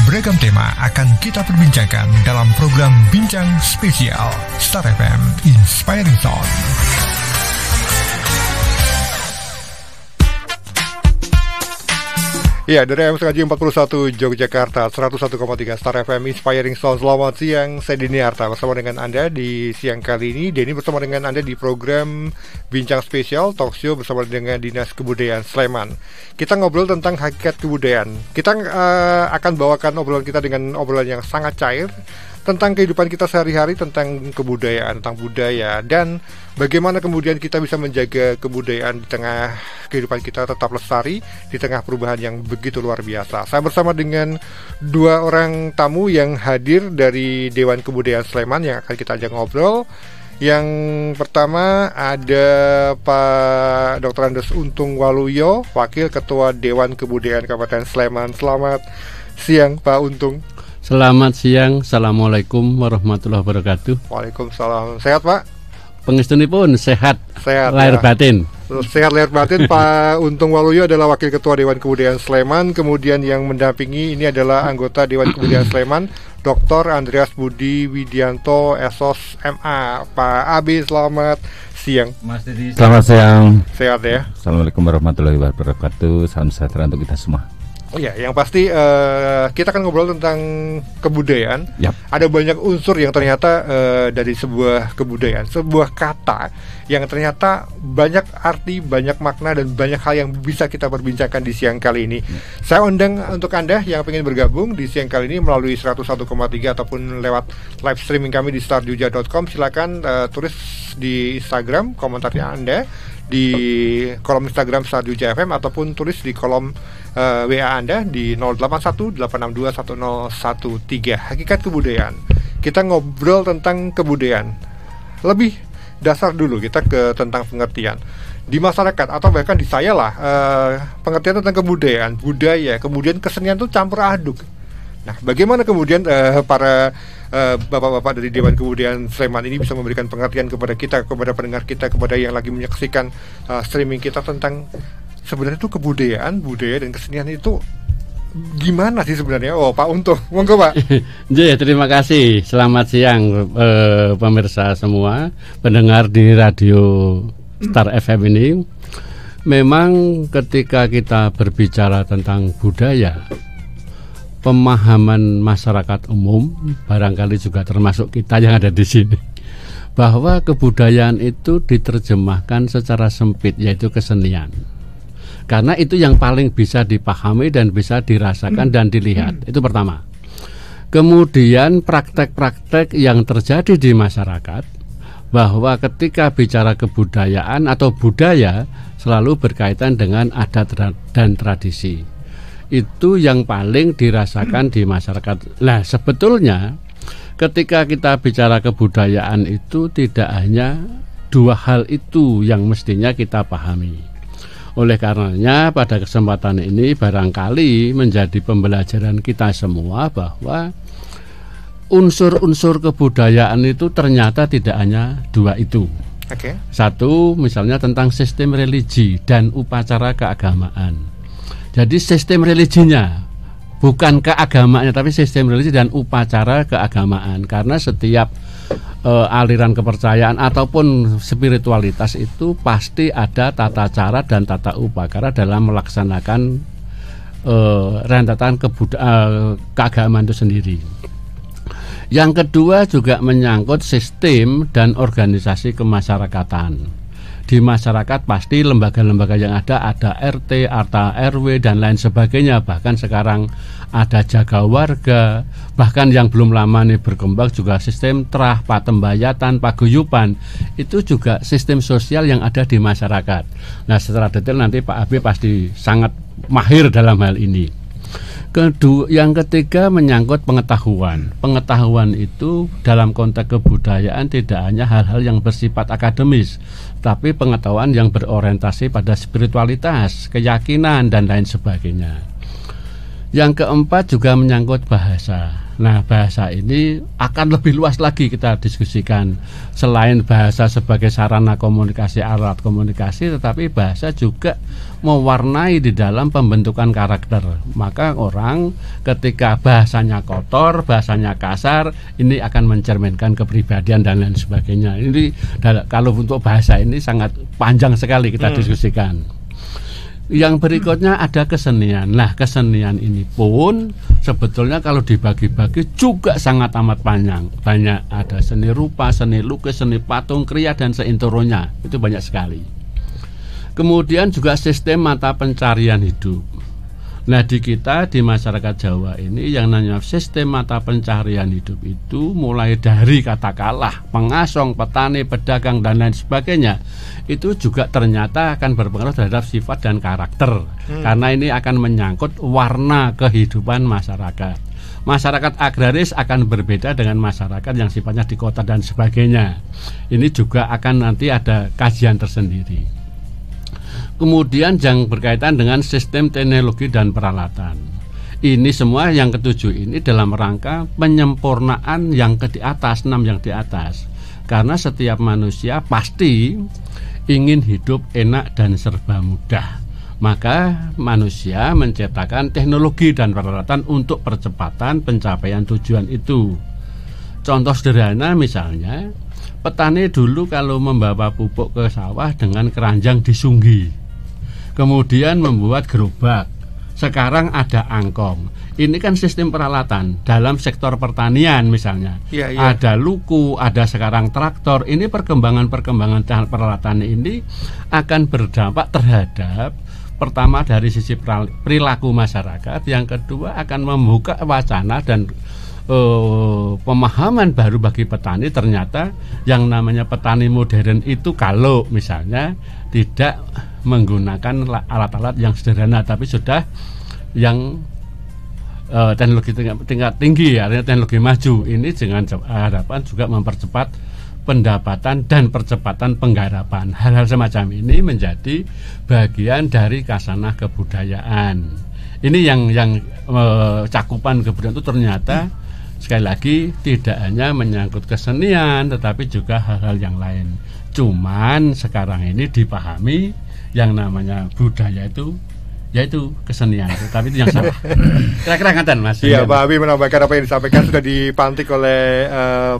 Beragam tema akan kita perbincangkan dalam program Bincang Spesial Star FM Inspiring Sound. Ya, dari MSKJ 41 Yogyakarta 101,3 Star FM Inspiring Sound. Selamat siang, saya Denny Arta bersama dengan Anda di siang kali ini. Denny bersama dengan Anda di program Bincang Spesial Talk Show bersama dengan Dinas Kebudayaan Sleman. Kita ngobrol tentang hakikat kebudayaan. Kita akan bawakan obrolan kita dengan obrolan yang sangat cair tentang kehidupan kita sehari-hari, tentang kebudayaan, tentang budaya, dan bagaimana kemudian kita bisa menjaga kebudayaan di tengah kehidupan kita tetap lestari di tengah perubahan yang begitu luar biasa. Saya bersama dengan dua orang tamu yang hadir dari Dewan Kebudayaan Sleman yang akan kita ajak ngobrol. Yang pertama ada Pak Dr. Andes Untung Waluyo, Wakil Ketua Dewan Kebudayaan Kabupaten Sleman. Selamat siang Pak Untung. Selamat siang, Assalamualaikum warahmatullahi wabarakatuh. Waalaikumsalam. Sehat Pak? Pengestunipun sehat lahir ya. batin. Sehat lahir batin. Pak Untung Waluyo adalah Wakil Ketua Dewan Kebudayaan Sleman. Kemudian yang mendampingi ini adalah anggota Dewan Kebudayaan Sleman, Dr. Andreas Budi Widianto, SOS MA. Pak AB, selamat siang. Mas Didi, selamat siang. Sehat ya? Assalamualaikum warahmatullahi wabarakatuh. Salam sejahtera untuk kita semua. Oh ya, yang pasti kita akan ngobrol tentang kebudayaan. Yap. Ada banyak unsur yang ternyata dari sebuah kebudayaan, sebuah kata yang ternyata banyak arti, banyak makna, dan banyak hal yang bisa kita perbincangkan di siang kali ini. Saya undang untuk Anda yang ingin bergabung di siang kali ini melalui 101,3 ataupun lewat live streaming kami di starjuja.com. Silakan tulis di Instagram komentarnya Anda di kolom Instagram Starjuja FM ataupun tulis di kolom WA Anda di 0818621013. Hakikat kebudayaan. Kita ngobrol tentang kebudayaan. Lebih dasar dulu kita ke tentang pengertian di masyarakat atau bahkan di saya lah, pengertian tentang kebudayaan, budaya, kemudian kesenian itu campur aduk. Nah, bagaimana kemudian para bapak-bapak dari Dewan Kebudayaan Sleman ini bisa memberikan pengertian kepada kita, kepada pendengar kita, kepada yang lagi menyaksikan streaming kita tentang sebenarnya itu kebudayaan, budaya dan kesenian itu gimana sih sebenarnya? Oh, Pak Untung, monggo Pak. Ya, terima kasih. Selamat siang pemirsa semua, pendengar di radio Star FM ini. Memang ketika kita berbicara tentang budaya, pemahaman masyarakat umum, barangkali juga termasuk kita yang ada di sini, bahwa kebudayaan itu diterjemahkan secara sempit, yaitu kesenian. Karena itu yang paling bisa dipahami dan bisa dirasakan dan dilihat. Itu pertama. Kemudian praktek-praktek yang terjadi di masyarakat, bahwa ketika bicara kebudayaan atau budaya selalu berkaitan dengan adat dan tradisi. Itu yang paling dirasakan di masyarakat. Nah, sebetulnya ketika kita bicara kebudayaan itu tidak hanya dua hal itu yang mestinya kita pahami. Oleh karenanya pada kesempatan ini barangkali menjadi pembelajaran kita semua bahwa unsur-unsur kebudayaan itu ternyata tidak hanya dua itu. Okay. Satu, misalnya tentang sistem religi dan upacara keagamaan. Jadi sistem religinya, bukan keagamaannya, tapi sistem religi dan upacara keagamaan. Karena setiap aliran kepercayaan ataupun spiritualitas itu pasti ada tata cara dan tata upacara dalam melaksanakan rentetan keagamaan itu sendiri. Yang kedua juga menyangkut sistem dan organisasi kemasyarakatan. Di masyarakat pasti lembaga-lembaga yang ada RT, ada RW dan lain sebagainya. Bahkan sekarang ada jaga warga. Bahkan yang belum lama nih berkembang juga sistem terah, patembayatan, paguyuban. Itu juga sistem sosial yang ada di masyarakat. Nah, secara detail nanti Pak Abi pasti sangat mahir dalam hal ini. Yang ketiga menyangkut pengetahuan. Pengetahuan itu dalam konteks kebudayaan tidak hanya hal-hal yang bersifat akademis, tapi pengetahuan yang berorientasi pada spiritualitas, keyakinan, dan lain sebagainya. Yang keempat juga menyangkut bahasa. Nah, bahasa ini akan lebih luas lagi kita diskusikan. Selain bahasa sebagai sarana komunikasi, alat komunikasi, tetapi bahasa juga mewarnai di dalam pembentukan karakter. Maka orang ketika bahasanya kotor, bahasanya kasar, ini akan mencerminkan kepribadian dan lain sebagainya. Ini kalau untuk bahasa ini sangat panjang sekali kita diskusikan. Yang berikutnya ada kesenian. Nah, kesenian ini pun sebetulnya kalau dibagi-bagi juga sangat amat panjang. Banyak, ada seni rupa, seni lukis, seni patung, kriya, dan seinturonya. Itu banyak sekali. Kemudian juga sistem mata pencarian hidup. Nah, di kita, di masyarakat Jawa ini yang namanya sistem mata pencarian hidup itu mulai dari katakanlah pengasong, petani, pedagang, dan lain sebagainya, itu juga ternyata akan berpengaruh terhadap sifat dan karakter. Karena ini akan menyangkut warna kehidupan masyarakat. Masyarakat agraris akan berbeda dengan masyarakat yang sifatnya di kota dan sebagainya. Ini juga akan nanti ada kajian tersendiri. Kemudian yang berkaitan dengan sistem teknologi dan peralatan. Ini semua yang ketujuh ini dalam rangka penyempurnaan yang di atas, 6 yang di atas. Karena setiap manusia pasti ingin hidup enak dan serba mudah. Maka manusia menciptakan teknologi dan peralatan untuk percepatan pencapaian tujuan itu. Contoh sederhana misalnya, petani dulu kalau membawa pupuk ke sawah dengan keranjang disunggi. Kemudian membuat gerobak. Sekarang ada angkong. Ini kan sistem peralatan dalam sektor pertanian misalnya. Ada luku, ada sekarang traktor. Ini perkembangan peralatan ini akan berdampak terhadap pertama dari sisi perilaku masyarakat, yang kedua akan membuka wacana dan pemahaman baru bagi petani. Ternyata yang namanya petani modern itu kalau misalnya tidak menggunakan alat-alat yang sederhana, tapi sudah yang teknologi tingkat tinggi, artinya teknologi maju. Ini dengan harapan juga mempercepat pendapatan dan percepatan penggarapan. Hal-hal semacam ini menjadi bagian dari kasanah kebudayaan. Ini yang cakupan kebudayaan itu ternyata sekali lagi tidak hanya menyangkut kesenian, tetapi juga hal-hal yang lain. Cuman sekarang ini dipahami yang namanya budaya itu yaitu kesenian, tapi itu yang salah. Kira-kira ngatan Mas. Iya, Pak Abi menambahkan apa yang disampaikan sudah dipantik oleh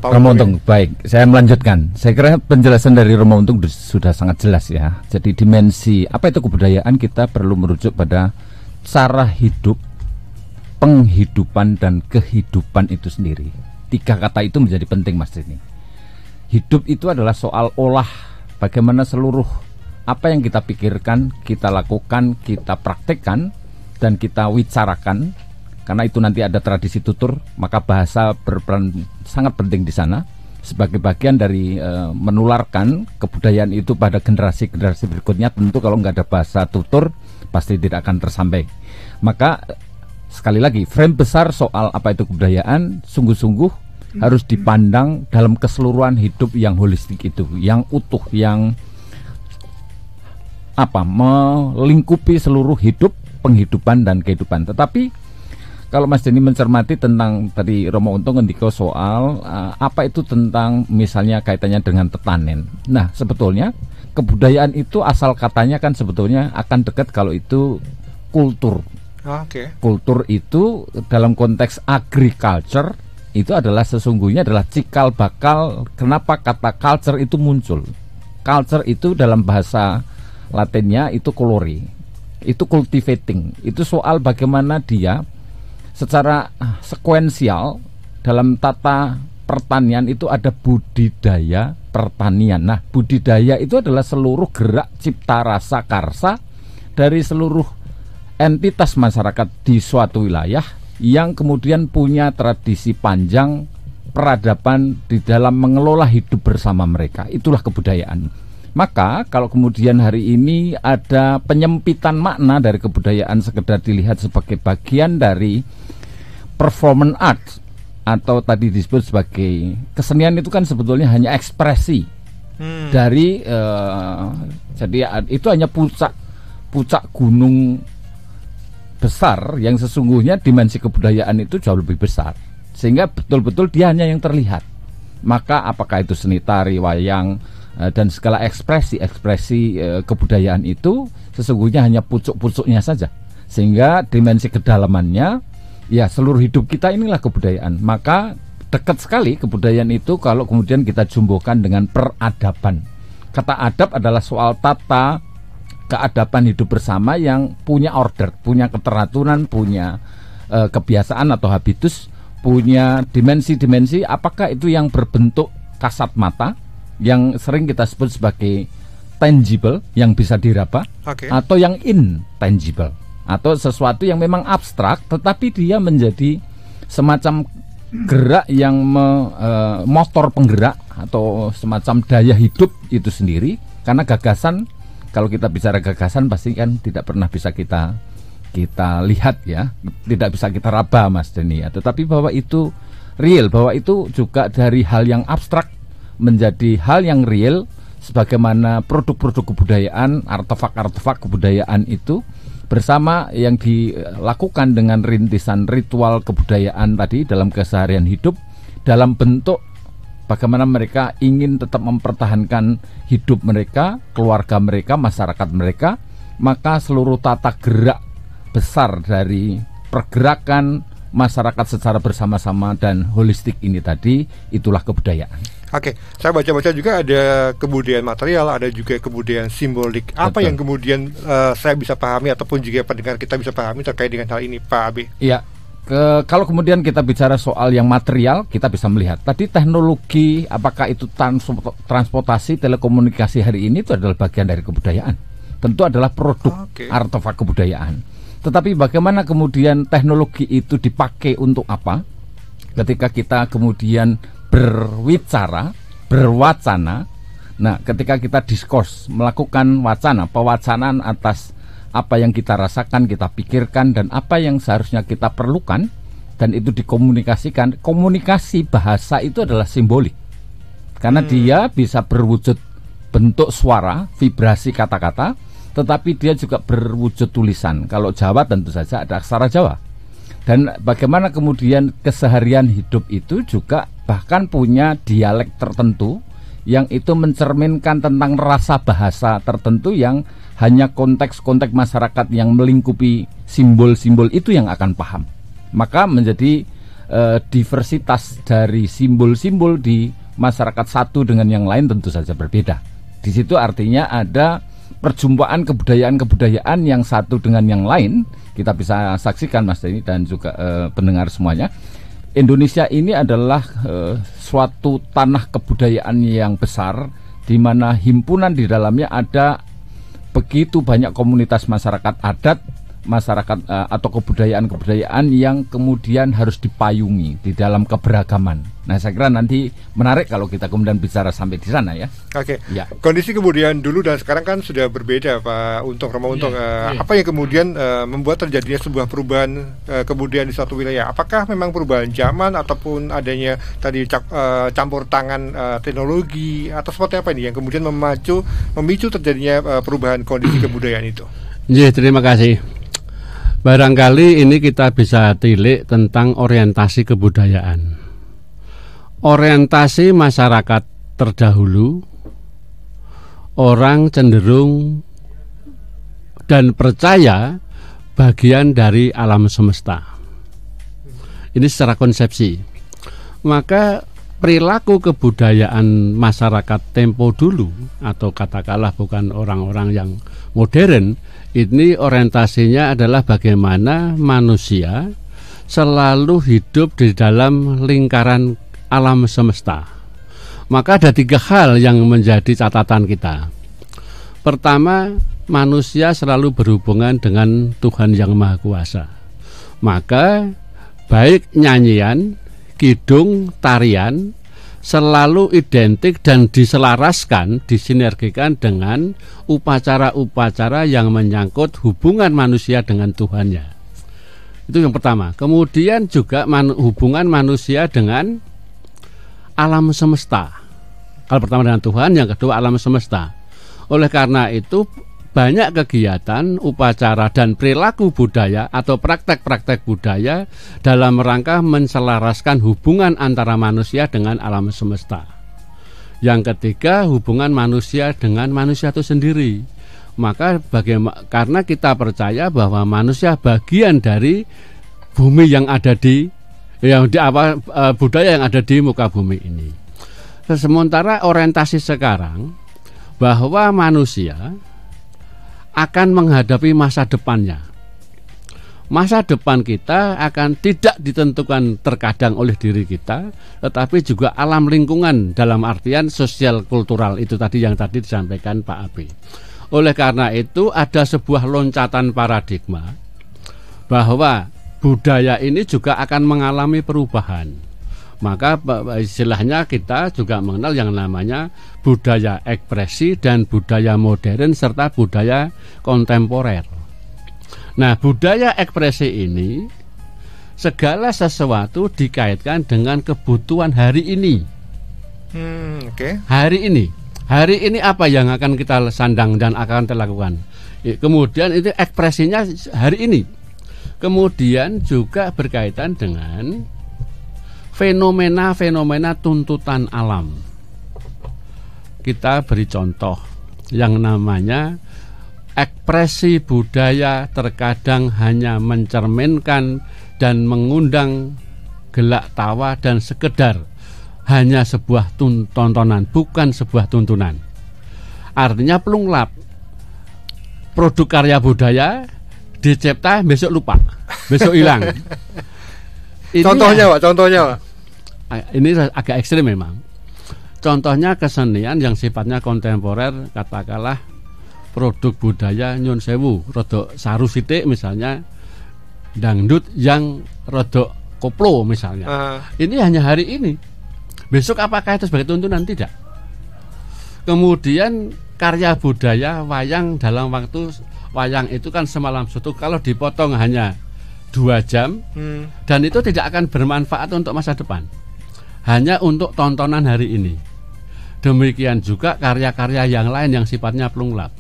Pak Romo Untung. Baik, saya melanjutkan. Saya kira penjelasan dari Romo Untung sudah sangat jelas ya. Jadi dimensi apa itu kebudayaan, kita perlu merujuk pada cara hidup, penghidupan dan kehidupan itu sendiri. 3 kata itu menjadi penting Mas ini. Hidup itu adalah soal olah, bagaimana seluruh apa yang kita pikirkan, kita lakukan, kita praktekkan, dan kita wicarakan. Karena itu nanti ada tradisi tutur, maka bahasa berperan sangat penting di sana sebagai bagian dari menularkan kebudayaan itu pada generasi-generasi berikutnya. Tentu kalau nggak ada bahasa tutur pasti tidak akan tersampai. Maka sekali lagi, frame besar soal apa itu kebudayaan sungguh-sungguh harus dipandang dalam keseluruhan hidup yang holistik itu, yang utuh, yang melingkupi seluruh hidup, penghidupan dan kehidupan. Tetapi kalau Mas Denny mencermati tentang tadi Romo Untung ngendika soal apa itu tentang misalnya kaitannya dengan tetanen. Nah, sebetulnya kebudayaan itu asal katanya kan sebetulnya akan dekat kalau itu kultur. Kultur itu dalam konteks agriculture itu adalah sesungguhnya adalah cikal bakal kenapa kata culture itu muncul. Culture itu dalam bahasa Latinnya itu colore, itu cultivating, itu soal bagaimana dia secara sekuensial dalam tata pertanian itu ada budidaya pertanian. Nah, budidaya itu adalah seluruh gerak cipta rasa karsa dari seluruh entitas masyarakat di suatu wilayah yang kemudian punya tradisi panjang peradaban di dalam mengelola hidup bersama mereka. Itulah kebudayaan. Maka kalau kemudian hari ini ada penyempitan makna dari kebudayaan sekedar dilihat sebagai bagian dari performance art atau tadi disebut sebagai kesenian, itu kan sebetulnya hanya ekspresi dari jadi itu hanya puncak gunung besar yang sesungguhnya dimensi kebudayaan itu jauh lebih besar. sehingga betul-betul dia hanya yang terlihat. Maka apakah itu seni tari, wayang, dan segala ekspresi kebudayaan itu sesungguhnya hanya pucuk-pucuknya saja, sehingga dimensi kedalamannya ya seluruh hidup kita inilah kebudayaan. Maka dekat sekali kebudayaan itu kalau kemudian kita jumbokan dengan peradaban. Kata adab adalah soal tata keadaban hidup bersama yang punya order, punya keteraturan, punya kebiasaan atau habitus, punya dimensi-dimensi. Apakah itu yang berbentuk kasat mata, yang sering kita sebut sebagai tangible, yang bisa diraba, atau yang intangible, atau sesuatu yang memang abstrak tetapi dia menjadi semacam gerak yang motor penggerak atau semacam daya hidup itu sendiri. Karena gagasan, kalau kita bicara gagasan pasti kan tidak pernah bisa kita lihat ya, tidak bisa kita raba, Mas Denny. Tetapi bahwa itu real, bahwa itu juga dari hal yang abstrak menjadi hal yang real, sebagaimana produk-produk kebudayaan, artefak-artefak kebudayaan itu bersama yang dilakukan dengan rintisan ritual kebudayaan tadi dalam keseharian hidup, dalam bentuk bagaimana mereka ingin tetap mempertahankan hidup mereka, keluarga mereka, masyarakat mereka. Maka seluruh tata gerak besar dari pergerakan masyarakat secara bersama-sama dan holistik ini tadi, itulah kebudayaan. Oke, saya baca-baca juga ada kebudayaan material, ada juga kebudayaan simbolik. Apa yang kemudian saya bisa pahami ataupun juga pendengar kita bisa pahami terkait dengan hal ini, Pak Abe? Iya, kalau kemudian kita bicara soal yang material, kita bisa melihat tadi teknologi, apakah itu transportasi, telekomunikasi hari ini itu adalah bagian dari kebudayaan. Tentu adalah produk artefak kebudayaan. Tetapi bagaimana kemudian teknologi itu dipakai untuk apa? Ketika kita kemudian berbicara, berwacana. Nah, ketika kita diskurs, melakukan wacana, pewacanaan atas apa yang kita rasakan, kita pikirkan, dan apa yang seharusnya kita perlukan, dan itu dikomunikasikan. Komunikasi bahasa itu adalah simbolik, karena dia bisa berwujud bentuk suara, vibrasi kata-kata, tetapi dia juga berwujud tulisan. Kalau Jawa tentu saja ada aksara Jawa. Dan bagaimana kemudian keseharian hidup itu juga bahkan punya dialek tertentu yang itu mencerminkan tentang rasa bahasa tertentu yang hanya konteks-konteks masyarakat yang melingkupi simbol-simbol itu yang akan paham. Maka menjadi diversitas dari simbol-simbol di masyarakat satu dengan yang lain tentu saja berbeda. Di situ artinya ada perjumpaan kebudayaan-kebudayaan yang satu dengan yang lain. Kita bisa saksikan, Mas Denny dan juga pendengar semuanya, Indonesia ini adalah suatu tanah kebudayaan yang besar, di mana himpunan di dalamnya ada begitu banyak komunitas masyarakat adat, masyarakat atau kebudayaan-kebudayaan yang kemudian harus dipayungi di dalam keberagaman. Nah, saya kira nanti menarik kalau kita kemudian bicara sampai di sana ya. Oke. Ya. Kondisi kebudayaan dulu dan sekarang kan sudah berbeda, Pak Untung, Romo Untung. Apa yang kemudian membuat terjadinya sebuah perubahan kebudayaan di suatu wilayah? Apakah memang perubahan zaman ataupun adanya tadi campur tangan teknologi, atau seperti apa ini yang kemudian memicu terjadinya perubahan kondisi kebudayaan itu? Ya, terima kasih. Barangkali ini kita bisa tilik tentang orientasi kebudayaan. Orientasi masyarakat terdahulu, orang cenderung dan percaya bagian dari alam semesta. Ini secara konsepsi. Maka perilaku kebudayaan masyarakat tempo dulu, atau katakanlah bukan orang-orang yang modern, ini orientasinya adalah bagaimana manusia selalu hidup di dalam lingkaran alam semesta. Maka ada 3 hal yang menjadi catatan kita. Pertama, manusia selalu berhubungan dengan Tuhan Yang Maha Kuasa. Maka baik nyanyian, kidung, tarian selalu identik dan diselaraskan, disinergikan dengan upacara-upacara yang menyangkut hubungan manusia dengan Tuhannya. Itu yang pertama. Kemudian juga hubungan manusia dengan alam semesta. Kalau pertama dengan Tuhan, yang kedua alam semesta. Oleh karena itu banyak kegiatan, upacara dan perilaku budaya atau praktek-praktek budaya dalam rangka menselaraskan hubungan antara manusia dengan alam semesta. Yang ketiga, hubungan manusia dengan manusia itu sendiri. Maka karena kita percaya bahwa manusia bagian dari bumi yang ada budaya yang ada di muka bumi ini. Sementara orientasi sekarang bahwa manusia akan menghadapi masa depannya. Masa depan kita akan tidak ditentukan terkadang oleh diri kita, tetapi juga alam lingkungan dalam artian sosial kultural itu tadi yang tadi disampaikan Pak Abi. Oleh karena itu ada sebuah loncatan paradigma bahwa budaya ini juga akan mengalami perubahan. Maka istilahnya kita juga mengenal yang namanya budaya ekspresi dan budaya modern serta budaya kontemporer. Nah, budaya ekspresi ini segala sesuatu dikaitkan dengan kebutuhan hari ini. Hari ini apa yang akan kita sandang dan akan kita lakukan. Kemudian itu ekspresinya hari ini. Kemudian juga berkaitan dengan fenomena-fenomena tuntutan alam. Kita beri contoh yang namanya ekspresi budaya terkadang hanya mencerminkan dan mengundang gelak tawa dan sekedar hanya sebuah tontonan, bukan sebuah tuntunan. Artinya pelunglap. Produk karya budaya dicipta besok lupa, besok hilang. Contohnya Pak. Ini agak ekstrim memang. Contohnya kesenian yang sifatnya kontemporer, katakanlah produk budaya nyun sewu, rodok saru sithik misalnya, dangdut yang rodok koplo misalnya. Ini hanya hari ini. Besok apakah itu sebagai tuntunan? Tidak. Kemudian karya budaya wayang dalam waktu wayang itu kan semalam suntuk, kalau dipotong hanya 2 jam dan itu tidak akan bermanfaat untuk masa depan, hanya untuk tontonan hari ini. Demikian juga karya-karya yang lain yang sifatnya pelunglap.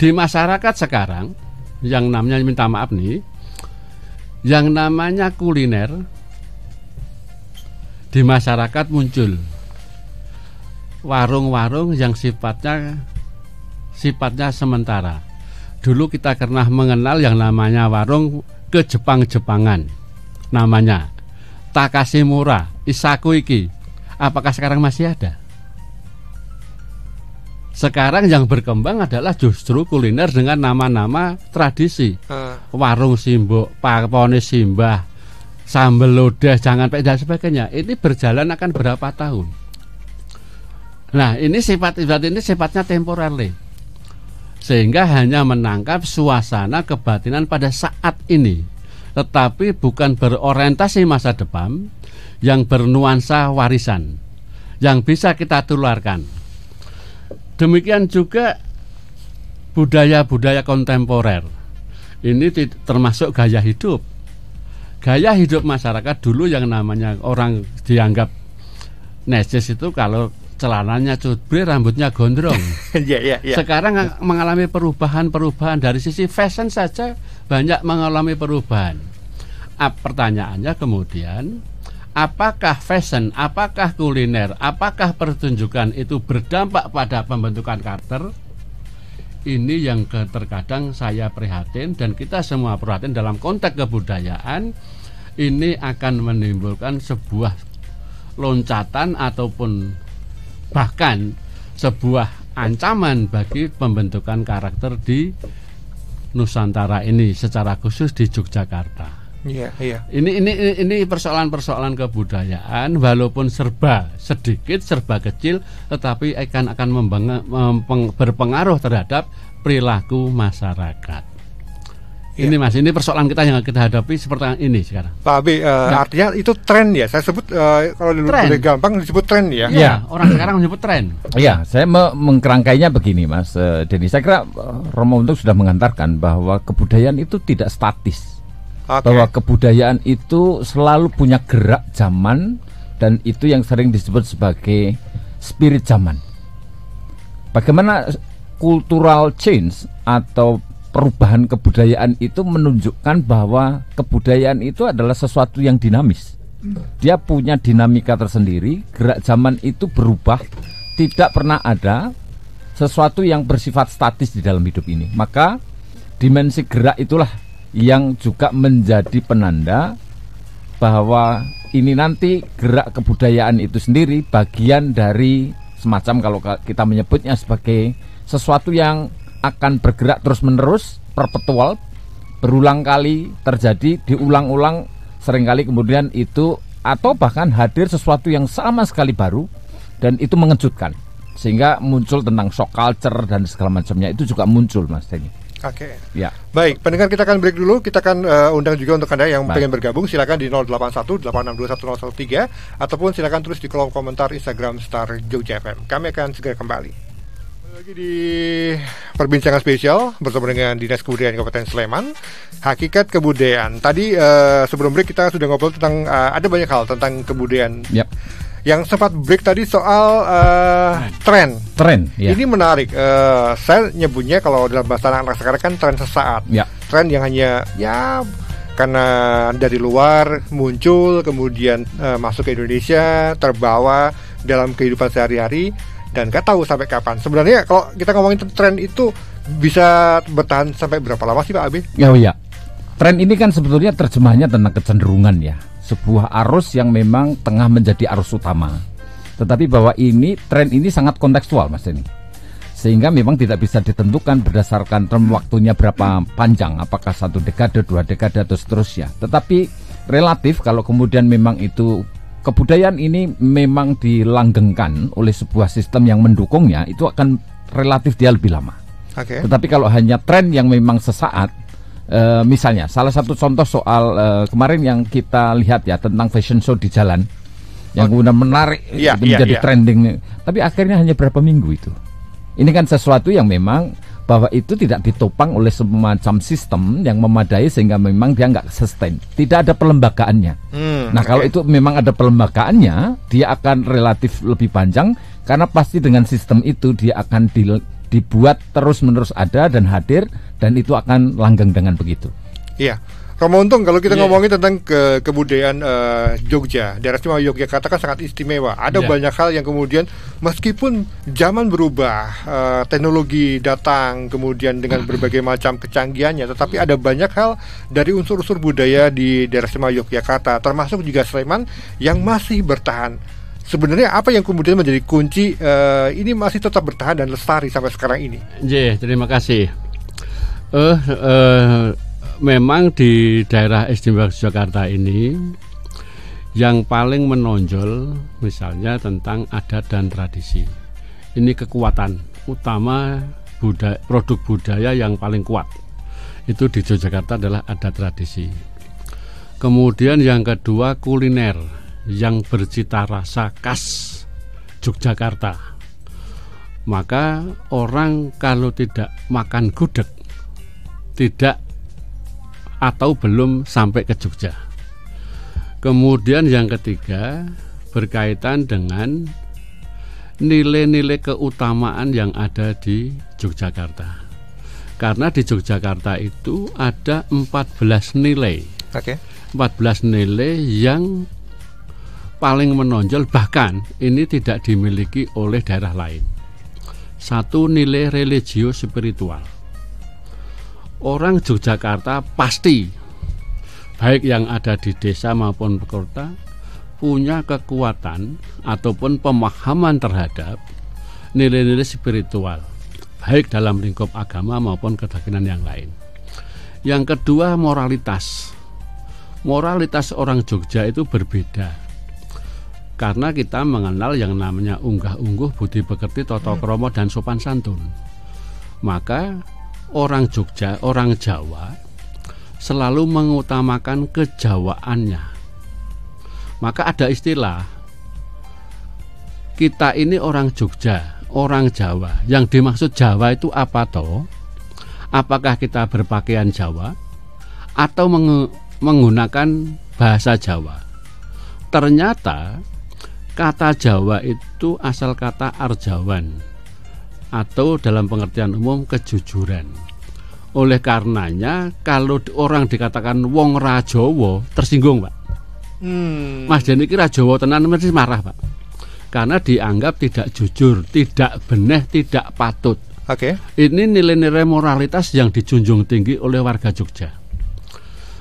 Di masyarakat sekarang yang namanya, minta maaf nih, yang namanya kuliner di masyarakat muncul warung-warung yang sifatnya sementara. Dulu kita pernah mengenal yang namanya warung ke Jepang-Jepangan, namanya Takashimura, Isaku iki. Apakah sekarang masih ada? Sekarang yang berkembang adalah justru kuliner dengan nama-nama tradisi. Warung Simbok, Pakone Simbah, sambal lodeh, jangan pak dan sebagainya. Ini berjalan akan berapa tahun? Nah, ini sifatnya temporer, sehingga hanya menangkap suasana kebatinan pada saat ini, tetapi bukan berorientasi masa depan yang bernuansa warisan yang bisa kita tularkan. Demikian juga budaya-budaya kontemporer. Ini termasuk gaya hidup. Gaya hidup masyarakat dulu yang namanya orang dianggap necis itu kalau celananya cutbri, rambutnya gondrong. Sekarang mengalami perubahan dari sisi fashion saja banyak mengalami perubahan. Pertanyaannya kemudian, apakah fashion, apakah kuliner, apakah pertunjukan itu berdampak pada pembentukan karakter? Ini yang terkadang saya prihatin dan kita semua prihatin dalam konteks kebudayaan. Ini akan menimbulkan sebuah loncatan ataupun bahkan sebuah ancaman bagi pembentukan karakter di Nusantara ini, secara khusus di Yogyakarta. Ini persoalan-persoalan kebudayaan, walaupun serba sedikit, serba kecil, tetapi akan berpengaruh terhadap perilaku masyarakat. Ini Mas, ini persoalan kita yang kita hadapi seperti ini sekarang. Pak Abi, artinya itu tren ya. Saya sebut kalau dulu lebih gampang disebut tren ya. Iya, orang sekarang menyebut tren. Iya, saya mengkerangkainya begini Mas Denny. Saya kira Romo Untung sudah mengantarkan bahwa kebudayaan itu tidak statis. Bahwa kebudayaan itu selalu punya gerak zaman, dan itu yang sering disebut sebagai spirit zaman. Bagaimana cultural change atau perubahan kebudayaan itu menunjukkan bahwa kebudayaan itu adalah sesuatu yang dinamis. Dia punya dinamika tersendiri, gerak zaman itu berubah, tidak pernah ada sesuatu yang bersifat statis di dalam hidup ini. Maka dimensi gerak itulah yang juga menjadi penanda bahwa ini nanti gerak kebudayaan itu sendiri bagian dari semacam, kalau kita menyebutnya sebagai sesuatu yang akan bergerak terus-menerus, perpetual, berulang kali terjadi, diulang-ulang seringkali, kemudian itu atau bahkan hadir sesuatu yang sama sekali baru dan itu mengejutkan. Sehingga muncul tentang shock culture dan segala macamnya, itu juga muncul, Mas Denny. Oke. Ya. Baik, pendengar, kita akan break dulu. Kita akan undang juga untuk Anda yang Baik. pengen bergabung, silakan di 081-862-1013 ataupun silakan tulis di kolom komentar Instagram Star Jogja FM. Kami akan segera kembali. Lagi di perbincangan spesial bersama dengan Dinas Kebudayaan Kabupaten Sleman, hakikat kebudayaan. Tadi sebelum break kita sudah ngobrol tentang ada banyak hal tentang kebudayaan. Yep. Yang sempat break tadi soal tren. Ya. Ini menarik. Saya nyebutnya kalau dalam bahasa anak sekarang kan tren sesaat. Ya. Tren yang hanya karena dari luar muncul, kemudian masuk ke Indonesia, terbawa dalam kehidupan sehari-hari dan gak tahu sampai kapan. Sebenarnya kalau kita ngomongin tren itu bisa bertahan sampai berapa lama sih, Pak Abi? Ya. Tren ini kan sebetulnya terjemahnya tentang kecenderungan ya. Sebuah arus yang memang tengah menjadi arus utama. Tetapi bahwa tren ini sangat kontekstual, Mas Denny. Sehingga memang tidak bisa ditentukan berdasarkan term waktunya berapa panjang, apakah 1 dekade, 2 dekade atau seterusnya. Tetapi relatif kalau kemudian memang itu kebudayaan ini memang dilanggengkan oleh sebuah sistem yang mendukungnya, itu akan relatif dia lebih lama. Okay. Tetapi kalau hanya tren yang memang sesaat, misalnya salah satu contoh soal kemarin yang kita lihat ya tentang fashion show di jalan yang kemudian menarik itu menjadi trending, tapi akhirnya hanya berapa minggu itu. Ini kan sesuatu yang memang bahwa itu tidak ditopang oleh semacam sistem yang memadai sehingga memang dia nggak sustain, tidak ada pelembagaannya. Kalau itu memang ada pelembagaannya, dia akan relatif lebih panjang karena pasti dengan sistem itu dia akan dibuat terus-menerus ada dan hadir, dan itu akan langgeng dengan begitu. Iya, Romo Untung, kalau kita ngomongin tentang kebudayaan Jogja, daerah istimewa Yogyakarta kan sangat istimewa. Ada banyak hal yang kemudian meskipun zaman berubah, teknologi datang, kemudian dengan berbagai macam kecanggihannya, tetapi ada banyak hal dari unsur-unsur budaya di daerah istimewa Yogyakarta, termasuk juga Sleman yang masih bertahan. Sebenarnya apa yang kemudian menjadi kunci ini masih tetap bertahan dan lestari sampai sekarang ini? Terima kasih. Memang di daerah istimewa Yogyakarta ini yang paling menonjol misalnya tentang adat dan tradisi. Ini kekuatan utama produk budaya yang paling kuat. Itu di Yogyakarta adalah adat tradisi. Kemudian yang kedua kuliner yang bercita rasa khas Yogyakarta. Maka orang kalau tidak makan gudeg tidak atau belum sampai ke Jogja. Kemudian yang ketiga berkaitan dengan nilai-nilai keutamaan yang ada di Yogyakarta. Karena di Yogyakarta itu ada 14 nilai. 14 nilai yang paling menonjol, bahkan ini tidak dimiliki oleh daerah lain. Satu, nilai religio spiritual. Orang Yogyakarta pasti, baik yang ada di desa maupun kota, punya kekuatan ataupun pemahaman terhadap nilai-nilai spiritual, baik dalam lingkup agama maupun keyakinan yang lain. Yang kedua, moralitas. Moralitas orang Jogja itu berbeda. Karena kita mengenal yang namanya unggah-ungguh, budi pekerti, tata krama dan sopan santun. Maka orang Jogja, orang Jawa selalu mengutamakan kejawaannya. Maka ada istilah, kita ini orang Jogja, orang Jawa. Yang dimaksud Jawa itu apa toh? Apakah kita berpakaian Jawa atau menggunakan bahasa Jawa? Ternyata kata Jawa itu asal kata Arjawan. atau dalam pengertian umum kejujuran. Oleh karenanya kalau orang dikatakan wong ra Jawa tersinggung, Pak. Mas Deni ki ra Jawa tenan mesti marah, Pak. Karena dianggap tidak jujur, tidak benih, tidak patut. Oke. Ini nilai-nilai moralitas yang dijunjung tinggi oleh warga Jogja.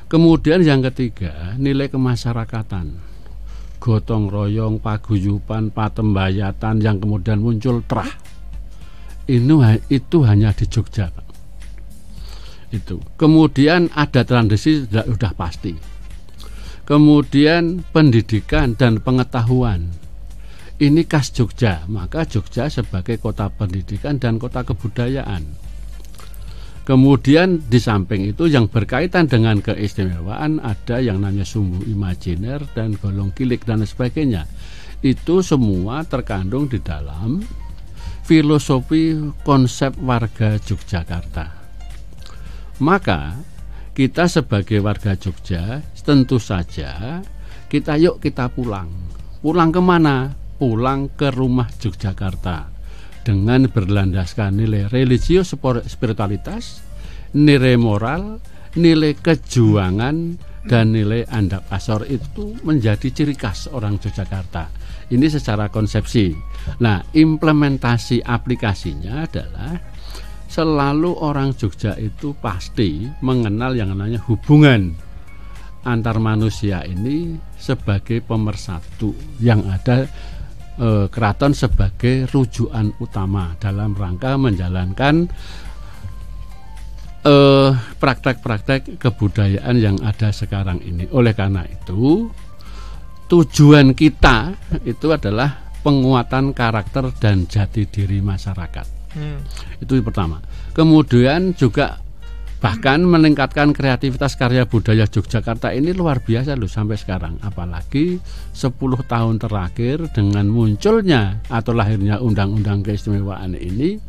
Kemudian yang ketiga, nilai kemasyarakatan. Gotong royong, paguyuban, patembayatan yang kemudian muncul terah. Itu hanya di Jogja, Pak. Itu. Kemudian ada tradisi sudah pasti. Kemudian pendidikan dan pengetahuan. Ini khas Jogja, maka Jogja sebagai kota pendidikan dan kota kebudayaan. Kemudian di samping itu yang berkaitan dengan keistimewaan ada yang namanya sumbu imajiner dan golong kilik dan sebagainya. Itu semua terkandung di dalam filosofi konsep warga Yogyakarta. Maka kita sebagai warga Jogja tentu saja kita pulang. Pulang kemana? Pulang ke rumah Yogyakarta dengan berlandaskan nilai religius spiritualitas, nilai moral, nilai kejuangan, dan nilai andap asor itu menjadi ciri khas orang Yogyakarta. Ini secara konsepsi. Nah, implementasi aplikasinya adalah selalu orang Jogja itu pasti mengenal yang namanya hubungan antar manusia ini sebagai pemersatu, yang ada keraton sebagai rujukan utama dalam rangka menjalankan praktek-praktek kebudayaan yang ada sekarang ini. Oleh karena itu, tujuan kita itu adalah penguatan karakter dan jati diri masyarakat. Itu yang pertama. Kemudian juga bahkan meningkatkan kreativitas karya budaya Yogyakarta ini luar biasa loh sampai sekarang. Apalagi 10 tahun terakhir dengan munculnya atau lahirnya Undang-Undang Keistimewaan ini,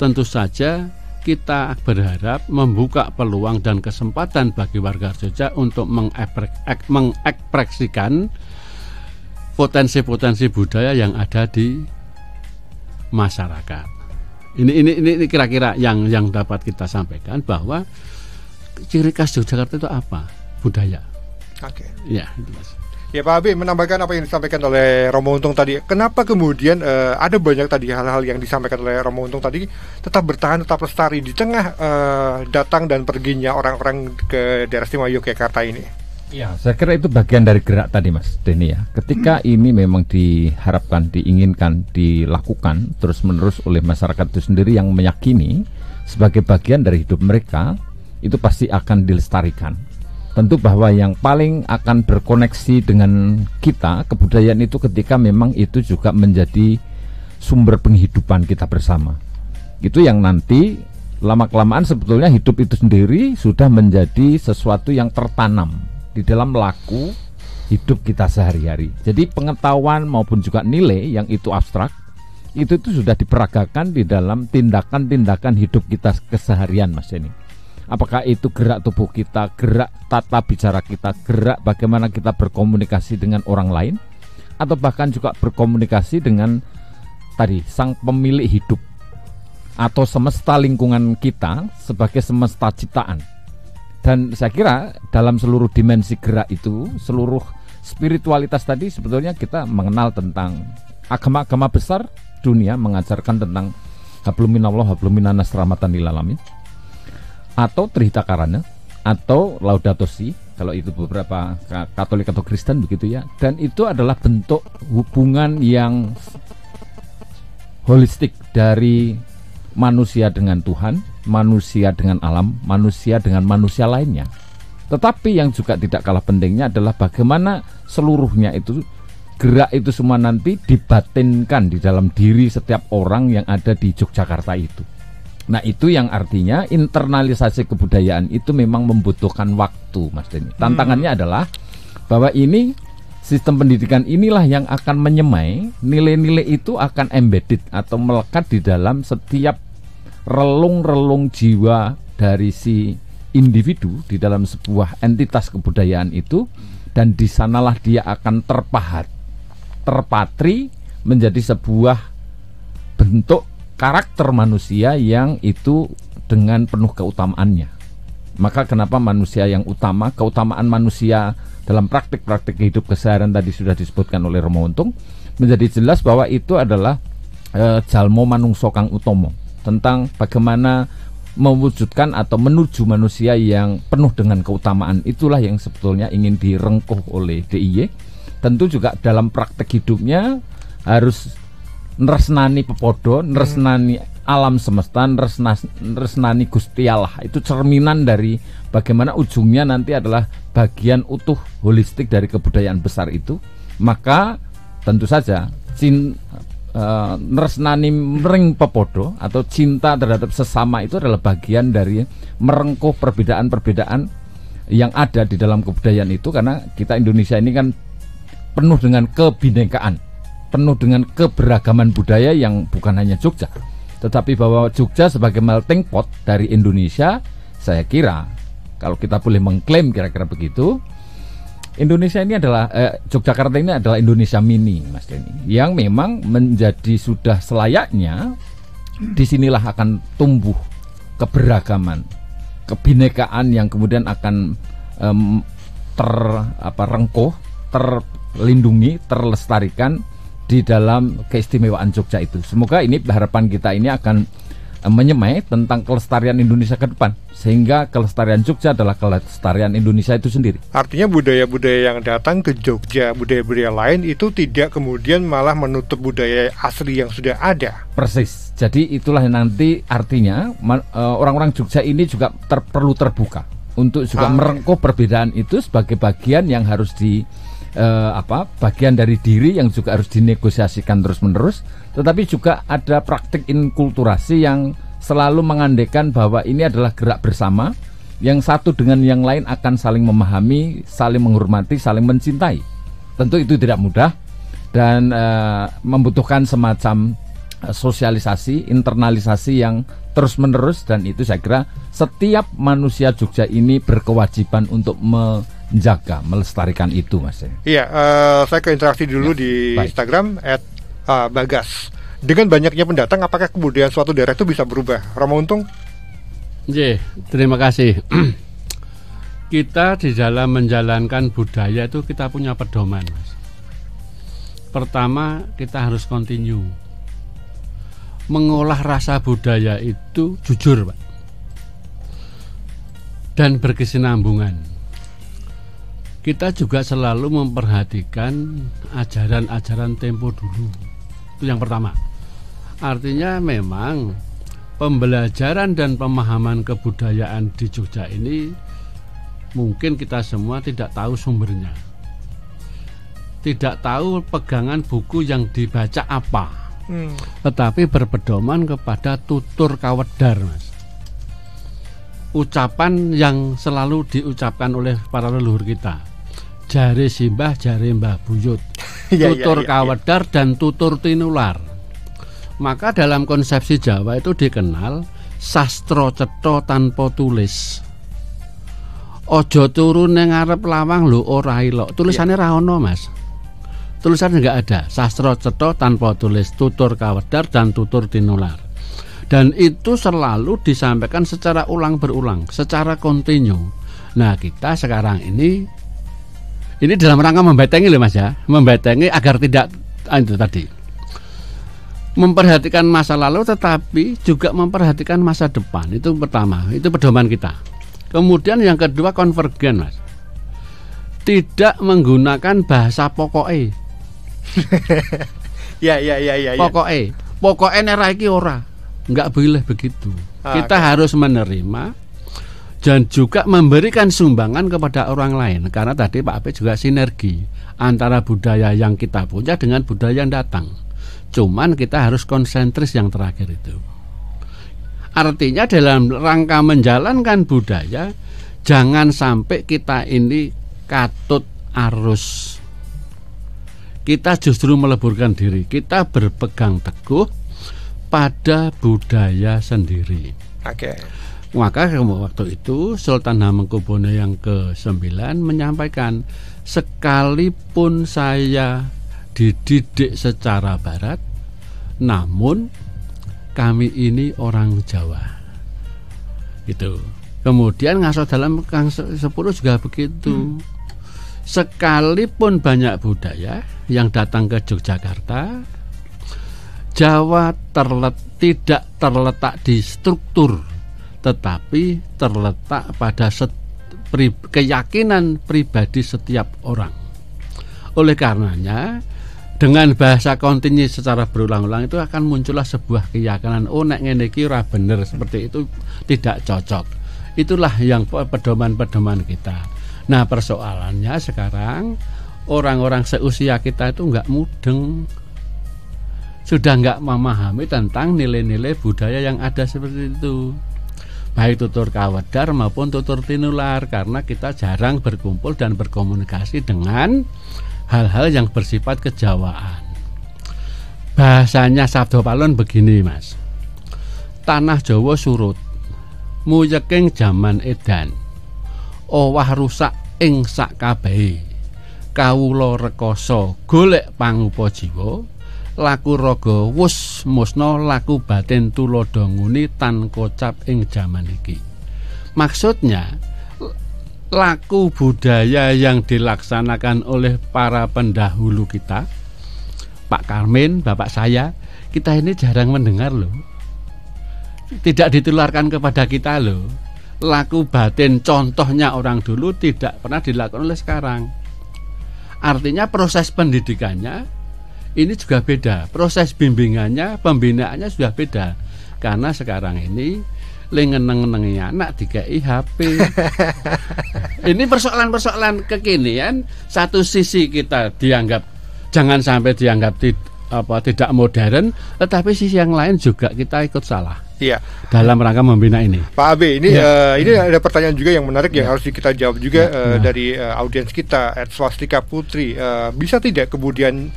tentu saja kita berharap membuka peluang dan kesempatan bagi warga Jogja untuk mengekspresikan potensi-potensi budaya yang ada di masyarakat. Ini kira-kira yang dapat kita sampaikan, bahwa ciri khas Yogyakarta itu apa? Budaya. Oke. Ya, itu Mas. Ya, Pak Abi menambahkan apa yang disampaikan oleh Romo Untung tadi. Kenapa kemudian ada banyak tadi hal-hal yang disampaikan oleh Romo Untung tadi tetap bertahan, tetap lestari di tengah datang dan perginya orang-orang ke daerah istimewa Yogyakarta ini? Ya, saya kira itu bagian dari gerak tadi, Mas Denny, ya. Ketika ini memang diharapkan, diinginkan, dilakukan terus-menerus oleh masyarakat itu sendiri yang meyakini sebagai bagian dari hidup mereka, itu pasti akan dilestarikan. Tentu bahwa yang paling akan berkoneksi dengan kita, kebudayaan itu, ketika memang itu juga menjadi sumber penghidupan kita bersama. Itu yang nanti lama-kelamaan sebetulnya hidup itu sendiri sudah menjadi sesuatu yang tertanam di dalam laku hidup kita sehari-hari. Jadi pengetahuan maupun juga nilai yang itu abstrak, itu sudah diperagakan di dalam tindakan-tindakan hidup kita keseharian, Mas Denny. Apakah itu gerak tubuh kita, gerak tata bicara kita, gerak bagaimana kita berkomunikasi dengan orang lain, atau bahkan juga berkomunikasi dengan tadi sang pemilik hidup atau semesta lingkungan kita sebagai semesta ciptaan. Dan saya kira dalam seluruh dimensi gerak itu, seluruh spiritualitas tadi, sebetulnya kita mengenal tentang agama-agama besar dunia mengajarkan tentang hablum minallah hablum minannas rahmatan lil alamin, atau Trihita Karana, atau Laudato Si, kalau itu beberapa Katolik atau Kristen begitu ya. Dan itu adalah bentuk hubungan yang holistik dari manusia dengan Tuhan, manusia dengan alam, manusia dengan manusia lainnya. Tetapi yang juga tidak kalah pentingnya adalah bagaimana seluruhnya itu, gerak itu semua nanti dibatinkan di dalam diri setiap orang yang ada di Yogyakarta itu. Nah, itu yang artinya internalisasi kebudayaan itu memang membutuhkan waktu, Mas Denny. Tantangannya adalah bahwa ini sistem pendidikan inilah yang akan menyemai, nilai-nilai itu akan embedded atau melekat di dalam setiap relung-relung jiwa dari si individu di dalam sebuah entitas kebudayaan itu, dan di sanalah dia akan terpatri menjadi sebuah bentuk karakter manusia yang itu dengan penuh keutamaannya. Maka kenapa manusia yang utama, keutamaan manusia dalam praktik-praktik hidup keseharian tadi sudah disebutkan oleh Romo Untung, menjadi jelas bahwa itu adalah jalmo manungso kang utomo, tentang bagaimana mewujudkan atau menuju manusia yang penuh dengan keutamaan. Itulah yang sebetulnya ingin direngkuh oleh DIY. Tentu juga dalam praktek hidupnya harus nresnani pepodo, nresnani alam semesta, nresnani Gusti Allah. Itu cerminan dari bagaimana ujungnya nanti adalah bagian utuh holistik dari kebudayaan besar itu. Maka tentu saja nresnani mering pepodo atau cinta terhadap sesama itu adalah bagian dari merengkuh perbedaan-perbedaan yang ada di dalam kebudayaan itu. Karena kita Indonesia ini kan penuh dengan kebinekaan, penuh dengan keberagaman budaya yang bukan hanya Jogja, tetapi bahwa Jogja sebagai melting pot dari Indonesia, saya kira kalau kita boleh mengklaim kira-kira begitu, Indonesia ini adalah Yogyakarta ini adalah Indonesia mini, Mas Denny, yang memang menjadi sudah selayaknya. Disinilah akan tumbuh keberagaman, kebinekaan yang kemudian akan terrengkuh, terlindungi, terlestarikan di dalam keistimewaan Jogja itu. Semoga ini harapan kita ini akan menyemai tentang kelestarian Indonesia ke depan, sehingga kelestarian Jogja adalah kelestarian Indonesia itu sendiri. Artinya budaya-budaya yang datang ke Jogja, budaya-budaya lain itu tidak kemudian malah menutup budaya asli yang sudah ada. Persis. Jadi itulah nanti artinya orang-orang Jogja ini juga perlu terbuka untuk juga merengkuh perbedaan itu sebagai bagian yang harus bagian dari diri yang juga harus dinegosiasikan terus-menerus. Tetapi juga ada praktik inkulturasi yang selalu mengandaikan bahwa ini adalah gerak bersama, yang satu dengan yang lain akan saling memahami, saling menghormati, saling mencintai. Tentu itu tidak mudah dan membutuhkan semacam sosialisasi, internalisasi yang terus-menerus, dan itu saya kira setiap manusia Jogja ini berkewajiban untuk menjaga, melestarikan itu, Mas. Iya, saya ke interaksi dulu di baik. Instagram @bagas. Dengan banyaknya pendatang, apakah kemudian suatu daerah itu bisa berubah? Romo Untung? Terima kasih. Kita di dalam menjalankan budaya itu kita punya pedoman, Mas. Pertama, kita harus continue mengolah rasa budaya itu jujur, Pak, dan berkesinambungan. Kita juga selalu memperhatikan ajaran-ajaran tempo dulu. Itu yang pertama. Artinya memang pembelajaran dan pemahaman kebudayaan di Jogja ini mungkin kita semua tidak tahu sumbernya, tidak tahu pegangan buku yang dibaca apa, tetapi berpedoman kepada tutur kawedar, Mas. Ucapan yang selalu diucapkan oleh para leluhur kita, jare simbah, jare mbah buyut, tutur kawedar dan tutur tinular. Maka dalam konsepsi Jawa itu dikenal sastra cetha tanpa tulis. Ojo turu ning ngarep lawang lho ora ilok. Tulisannya ra ono, Mas. Tulisannya enggak ada. Sastra cetha tanpa tulis, tutur kawedar dan tutur tinular. Dan itu selalu disampaikan secara ulang berulang, secara kontinu. Nah, kita sekarang ini dalam rangka membetengi loh, Mas, ya. Membetengi agar tidak itu tadi, memperhatikan masa lalu tetapi juga memperhatikan masa depan. Itu pertama, itu pedoman kita. Kemudian yang kedua, konvergen, Mas. Tidak menggunakan bahasa pokoknya. Ya. Pokoknya nera iki ora. Enggak boleh begitu. Kita harus menerima dan juga memberikan sumbangan kepada orang lain. Karena tadi Pak Ape juga sinergi antara budaya yang kita punya dengan budaya yang datang. Cuman kita harus konsentris yang terakhir itu. Artinya dalam rangka menjalankan budaya, jangan sampai kita ini katut arus. Kita justru meleburkan diri. Kita berpegang teguh pada budaya sendiri. Oke. Maka waktu itu Sultan Hamengkubuwono yang ke-9 menyampaikan, sekalipun saya dididik secara barat, namun kami ini orang Jawa. Gitu. Kemudian Ngaso Dalam Kang 10 juga begitu. Sekalipun banyak budaya yang datang ke Yogyakarta, Jawa tidak terletak di struktur, tetapi terletak pada keyakinan pribadi setiap orang. Oleh karenanya, dengan bahasa kontinu secara berulang-ulang itu akan muncullah sebuah keyakinan, oh nek ngene iki ora bener, seperti itu tidak cocok. Itulah yang pedoman-pedoman kita. Nah, persoalannya sekarang orang-orang seusia kita itu enggak mudeng, sudah enggak memahami tentang nilai-nilai budaya yang ada seperti itu, baik tutur Kawedar maupun tutur Tinular, karena kita jarang berkumpul dan berkomunikasi dengan hal-hal yang bersifat kejawaan. Bahasanya Sabdo Palon begini, Mas. Tanah Jawa surut, muyeking jaman edan, owah rusak ing sak kabehe, kawula rekoso golek pangupa jiwa, laku raga wus musna, laku batin tulodo nguni tan kocap ing jaman iki. Maksudnya, laku budaya yang dilaksanakan oleh para pendahulu kita, Pak Karmin, Bapak saya, kita ini jarang mendengar loh. Tidak ditularkan kepada kita loh. Laku batin contohnya orang dulu tidak pernah dilakukan oleh sekarang. Artinya proses pendidikannya ini juga beda. Proses bimbingannya, pembinaannya sudah beda. Karena sekarang ini lengeneng-nengi anak dikai HP. Ini persoalan-persoalan kekinian. Satu sisi kita dianggap, jangan sampai dianggap tidak modern, tetapi sisi yang lain juga kita ikut salah. Iya. Dalam rangka membina ini. Pak Abe, ini ini ada pertanyaan juga yang menarik yang harus kita jawab juga dari audiens kita @swastika putri. Bisa tidak kebudayaan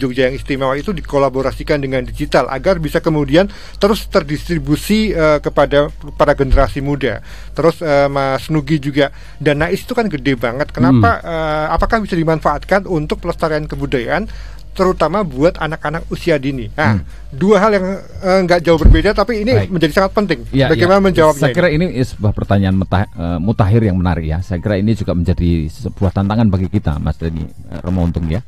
Jogja yang istimewa itu dikolaborasikan dengan digital agar bisa kemudian terus terdistribusi kepada para generasi muda. Terus Mas Nugi juga, dana itu kan gede banget. Kenapa? Apakah bisa dimanfaatkan untuk pelestarian kebudayaan, terutama buat anak-anak usia dini? Nah, dua hal yang nggak jauh berbeda, tapi ini menjadi sangat penting. Bagaimana menjawabnya? Saya kira ini sebuah pertanyaan mutakhir yang menarik ya. Saya kira ini juga menjadi sebuah tantangan bagi kita, Mas Denny, Romo Untung ya.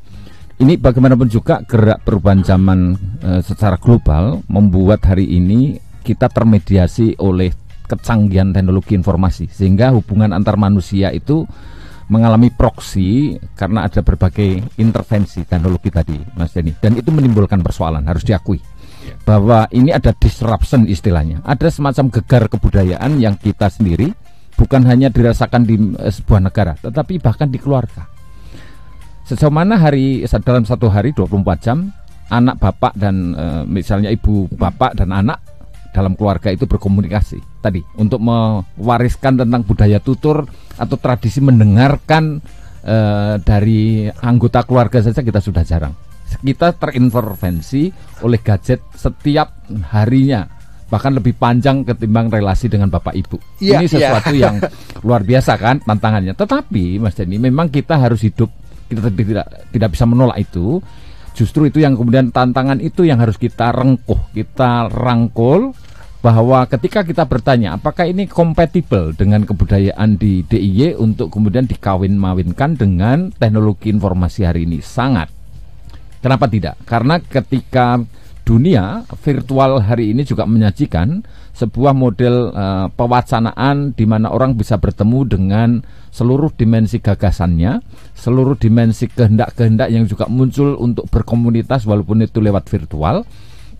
Ini bagaimanapun juga gerak perubahan zaman secara global membuat hari ini kita termediasi oleh kecanggihan teknologi informasi, sehingga hubungan antar manusia itu mengalami proksi karena ada berbagai intervensi teknologi tadi, Mas Denny, dan itu menimbulkan persoalan, harus diakui bahwa ini ada disruption istilahnya, ada semacam gegar kebudayaan yang kita sendiri bukan hanya dirasakan di sebuah negara, tetapi bahkan di keluarga. Sejauh mana dalam satu hari 24 jam anak bapak dan misalnya ibu bapak dan anak dalam keluarga itu berkomunikasi tadi untuk mewariskan tentang budaya tutur atau tradisi mendengarkan dari anggota keluarga saja kita sudah jarang. Kita terintervensi oleh gadget setiap harinya, bahkan lebih panjang ketimbang relasi dengan bapak ibu. Ini sesuatu yang luar biasa kan tantangannya. Tetapi Mas Denny, memang kita harus hidup, kita tidak bisa menolak itu. Justru itu yang kemudian tantangan itu yang harus kita kita rangkul, bahwa ketika kita bertanya apakah ini kompatibel dengan kebudayaan di DIY untuk kemudian dikawin-mawinkan dengan teknologi informasi hari ini, sangat. Kenapa tidak? Karena ketika dunia virtual hari ini juga menyajikan sebuah model pewacanaan di mana orang bisa bertemu dengan seluruh dimensi gagasannya, seluruh dimensi kehendak-kehendak yang juga muncul untuk berkomunitas walaupun itu lewat virtual.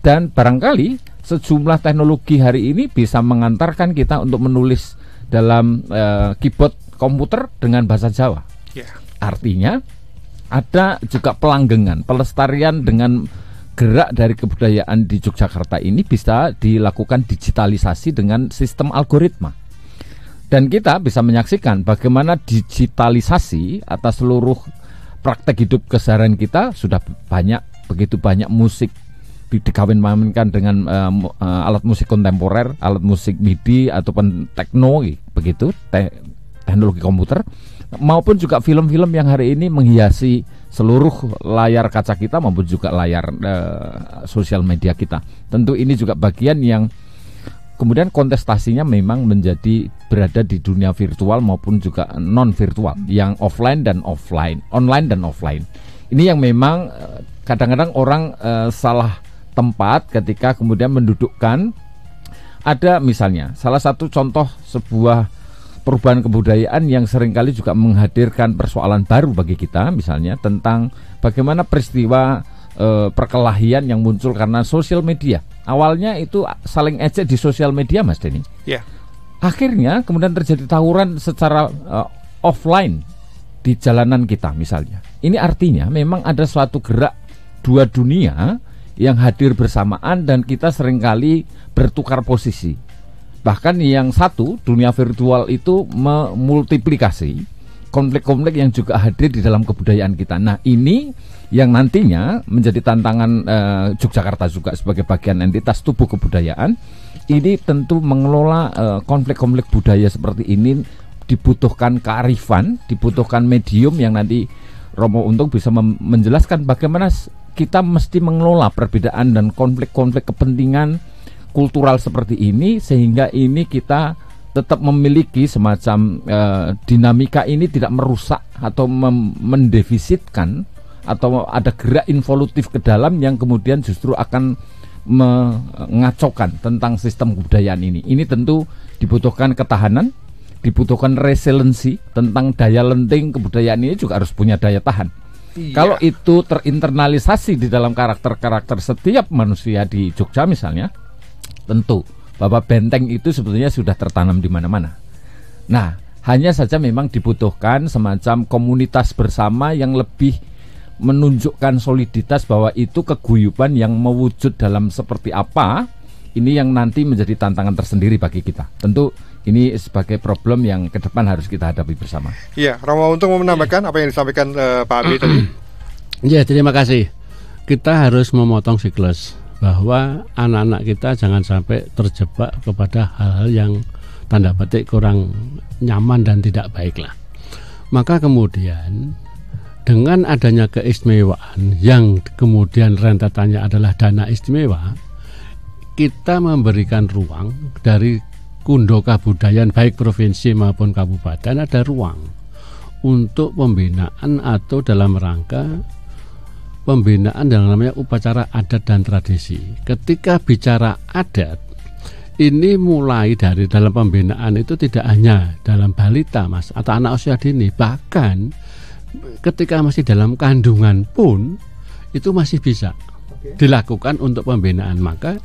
Dan barangkali sejumlah teknologi hari ini bisa mengantarkan kita untuk menulis dalam keyboard komputer dengan bahasa Jawa. Artinya ada juga pelanggengan, pelestarian dengan gerak dari kebudayaan di Yogyakarta ini bisa dilakukan digitalisasi dengan sistem algoritma. Dan kita bisa menyaksikan bagaimana digitalisasi atas seluruh praktek hidup keseharian kita. Sudah begitu banyak musik dikawin-mawinkan dengan alat musik kontemporer, alat musik MIDI ataupun techno, begitu teknologi komputer, maupun juga film-film yang hari ini menghiasi seluruh layar kaca kita maupun juga layar sosial media kita. Tentu ini juga bagian yang kemudian kontestasinya memang menjadi berada di dunia virtual maupun juga non virtual, yang offline dan offline, online dan offline. Ini yang memang kadang-kadang orang salah tempat ketika kemudian mendudukkan. Ada misalnya salah satu contoh sebuah perubahan kebudayaan yang seringkali juga menghadirkan persoalan baru bagi kita, misalnya tentang bagaimana peristiwa perkelahian yang muncul karena sosial media. Awalnya itu saling ejek di sosial media, Mas Denny. Yeah. Akhirnya kemudian terjadi tawuran secara offline di jalanan kita misalnya. Ini artinya memang ada suatu gerak dua dunia yang hadir bersamaan dan kita seringkali bertukar posisi. Bahkan yang satu, dunia virtual itu memultiplikasi konflik-konflik yang juga hadir di dalam kebudayaan kita. Nah, ini yang nantinya menjadi tantangan Yogyakarta juga sebagai bagian entitas tubuh kebudayaan. Ini tentu mengelola konflik-konflik budaya seperti ini dibutuhkan kearifan, dibutuhkan medium yang nanti Romo Untung bisa menjelaskan bagaimana kita mesti mengelola perbedaan dan konflik-konflik kepentingan kultural seperti ini, sehingga ini kita tetap memiliki semacam dinamika ini tidak merusak atau mendefisitkan, atau ada gerak involutif ke dalam yang kemudian justru akan mengacaukan tentang sistem kebudayaan ini. Ini tentu dibutuhkan ketahanan, dibutuhkan resiliensi tentang daya lenting kebudayaan ini juga harus punya daya tahan. Iya. Kalau itu terinternalisasi di dalam karakter-karakter setiap manusia di Jogja misalnya, tentu bahwa benteng itu sebetulnya sudah tertanam di mana-mana. Nah, hanya saja memang dibutuhkan semacam komunitas bersama yang lebih menunjukkan soliditas bahwa itu keguyuban yang mewujud dalam seperti apa. Ini yang nanti menjadi tantangan tersendiri bagi kita. Tentu ini sebagai problem yang ke depan harus kita hadapi bersama. Iya, Romo Untung mau menambahkan apa yang disampaikan Pak Abi tadi. Ya, terima kasih. Kita harus memotong siklus bahwa anak-anak kita jangan sampai terjebak kepada hal-hal yang tanda petik kurang nyaman dan tidak baik lah. Maka kemudian dengan adanya keistimewaan yang kemudian rentetannya adalah dana istimewa, kita memberikan ruang dari kundo kabudayaan baik provinsi maupun kabupaten, ada ruang untuk pembinaan atau dalam rangka pembinaan yang namanya upacara adat dan tradisi. Ketika bicara adat, ini mulai dari dalam pembinaan itu tidak hanya dalam balita, Mas, atau anak usia dini, bahkan ketika masih dalam kandungan pun itu masih bisa dilakukan untuk pembinaan. Maka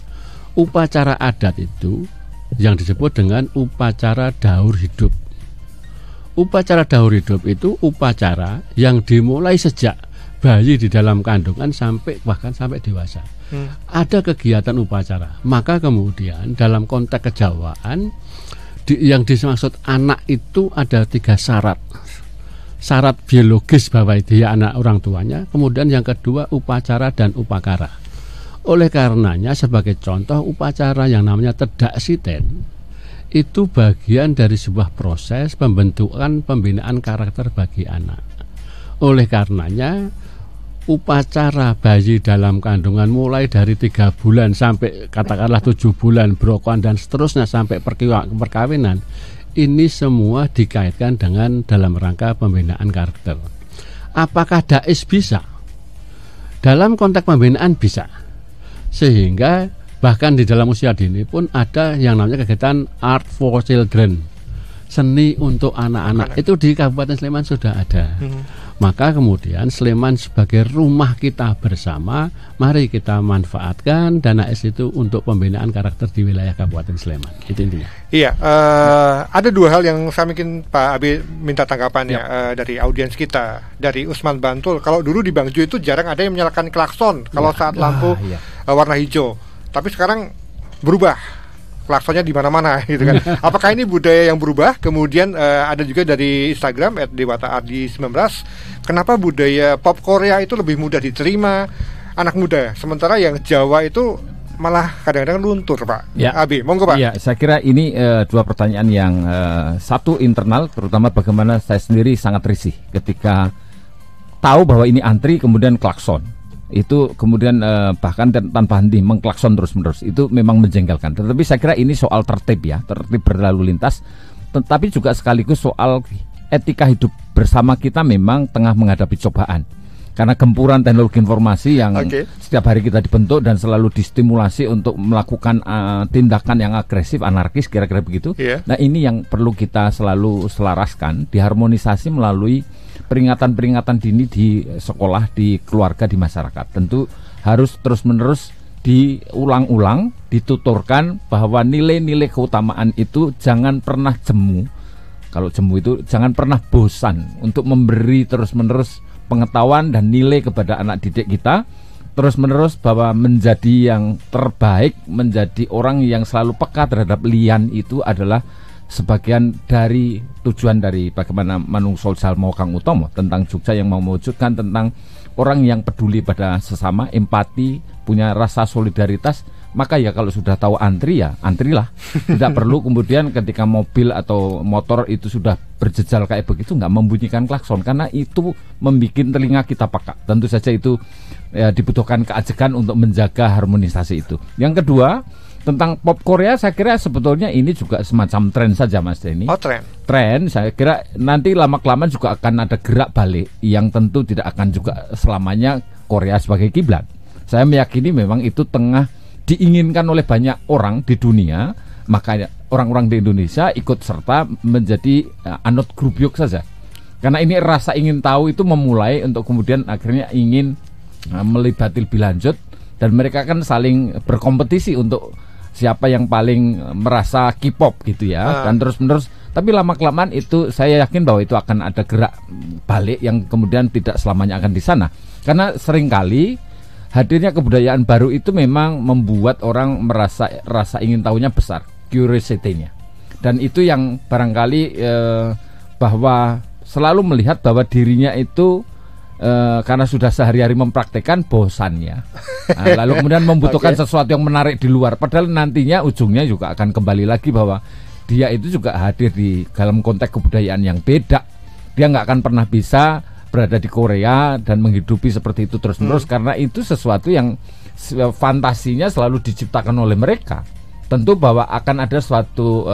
upacara adat itu yang disebut dengan upacara daur hidup. Upacara daur hidup itu upacara yang dimulai sejak bayi di dalam kandungan bahkan sampai dewasa. Ada kegiatan upacara. Maka kemudian dalam konteks kejawaan yang dimaksud anak itu ada 3 syarat. Syarat biologis bahwa dia anak orang tuanya. Kemudian yang kedua upacara dan upakara. Oleh karenanya sebagai contoh upacara yang namanya tedak siten itu bagian dari sebuah proses pembentukan pembinaan karakter bagi anak. Oleh karenanya upacara bayi dalam kandungan mulai dari 3 bulan sampai katakanlah 7 bulan brokan dan seterusnya sampai perkawinan, ini semua dikaitkan dengan dalam rangka pembinaan karakter. Apakah dais bisa? Dalam konteks pembinaan bisa. Sehingga bahkan di dalam usia dini pun ada yang namanya kegiatan Art for Children, seni untuk anak-anak. Itu di Kabupaten Sleman sudah ada. Maka kemudian Sleman sebagai rumah kita bersama, mari kita manfaatkan dana S itu untuk pembinaan karakter di wilayah Kabupaten Sleman. Itu intinya. Iya, ada 2 hal yang saya mungkin Pak Abi minta tanggapannya dari audiens kita. Dari Usman Bantul, kalau dulu di Bangjo itu jarang ada yang menyalakan klakson kalau saat lampu warna hijau. Tapi sekarang berubah. Klaksonnya di mana-mana gitu kan. Apakah ini budaya yang berubah? Kemudian ada juga dari Instagram @dewataardi19, kenapa budaya pop Korea itu lebih mudah diterima anak muda, sementara yang Jawa itu malah kadang-kadang luntur, Pak. Ya. Abi, monggo Pak. Ya, saya kira ini 2 pertanyaan yang satu internal, terutama bagaimana saya sendiri sangat risih ketika tahu bahwa ini antri kemudian klakson. Itu kemudian bahkan tanpa henti mengklakson terus-menerus. Itu memang menjengkelkan. Tetapi saya kira ini soal tertib ya, tertib berlalu lintas. Tetapi juga sekaligus soal etika hidup bersama kita memang tengah menghadapi cobaan. Karena gempuran teknologi informasi yang setiap hari kita dibentuk dan selalu distimulasi untuk melakukan tindakan yang agresif, anarkis, kira-kira begitu. Nah ini yang perlu kita selalu selaraskan, diharmonisasi melalui peringatan-peringatan dini di sekolah, di keluarga, di masyarakat. Tentu harus terus-menerus diulang-ulang, dituturkan bahwa nilai-nilai keutamaan itu jangan pernah jemu. Kalau jemu itu jangan pernah bosan untuk memberi terus-menerus pengetahuan dan nilai kepada anak didik kita, terus-menerus bahwa menjadi yang terbaik, menjadi orang yang selalu peka terhadap lian itu adalah sebagian dari tujuan dari bagaimana Manungso Jalma Kang Utomo tentang Jogja yang mau mewujudkan tentang orang yang peduli pada sesama, empati, punya rasa solidaritas. Maka ya kalau sudah tahu antri ya antrilah. Tidak perlu kemudian ketika mobil atau motor itu sudah berjejal kayak begitu nggak membunyikan klakson, karena itu membuat telinga kita peka. Tentu saja itu ya, dibutuhkan keajegan untuk menjaga harmonisasi itu. Yang kedua tentang pop Korea, saya kira sebetulnya ini juga semacam tren saja Mas Denny. Tren saya kira nanti lama-kelamaan juga akan ada gerak balik yang tentu tidak akan juga selamanya Korea sebagai kiblat. Saya meyakini memang itu tengah diinginkan oleh banyak orang di dunia, makanya orang-orang di Indonesia ikut serta menjadi anut grubyuk saja. Karena ini rasa ingin tahu itu memulai untuk kemudian akhirnya ingin melibati lebih lanjut, dan mereka kan saling berkompetisi untuk siapa yang paling merasa K-pop gitu ya, dan terus-menerus. Tapi lama-kelamaan itu saya yakin bahwa itu akan ada gerak balik yang kemudian tidak selamanya akan di sana. Karena seringkali hadirnya kebudayaan baru itu memang membuat orang merasa rasa ingin tahunya besar, curiosity-nya. Dan itu yang barangkali bahwa selalu melihat bahwa dirinya itu karena sudah sehari-hari mempraktekkan bosannya. Lalu kemudian membutuhkan sesuatu yang menarik di luar. Padahal nantinya ujungnya juga akan kembali lagi bahwa dia itu juga hadir di dalam konteks kebudayaan yang beda. Dia nggak akan pernah bisa berada di Korea dan menghidupi seperti itu terus-menerus, karena itu sesuatu yang fantasinya selalu diciptakan oleh mereka. Tentu bahwa akan ada suatu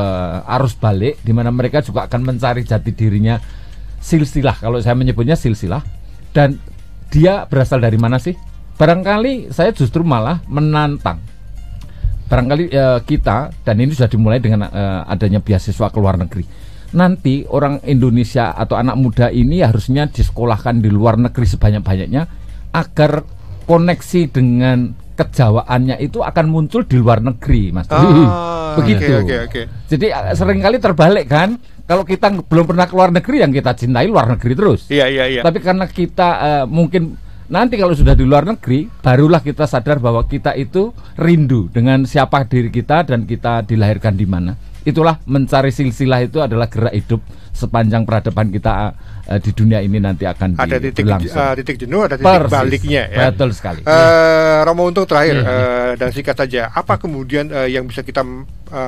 arus balik di mana mereka juga akan mencari jati dirinya, silsilah, kalau saya menyebutnya silsilah. Dan dia berasal dari mana sih? Barangkali saya justru malah menantang. Barangkali kita, dan ini sudah dimulai dengan adanya beasiswa ke luar negeri. Nanti orang Indonesia atau anak muda ini harusnya disekolahkan di luar negeri sebanyak-banyaknya agar koneksi dengan kejawaannya itu akan muncul di luar negeri, Mas. Begitu. Okay. Jadi seringkali terbalik kan, kalau kita belum pernah ke luar negeri yang kita cintai luar negeri terus. Iya. Tapi karena kita mungkin nanti kalau sudah di luar negeri, barulah kita sadar bahwa kita itu rindu dengan siapa diri kita dan kita dilahirkan di mana. Itulah mencari silsilah itu adalah gerak hidup sepanjang peradaban kita di dunia ini nanti akan ada titik jenuh, ada titik baliknya ya. Betul sekali. Romo untuk terakhir dan singkat saja, apa kemudian yang bisa kita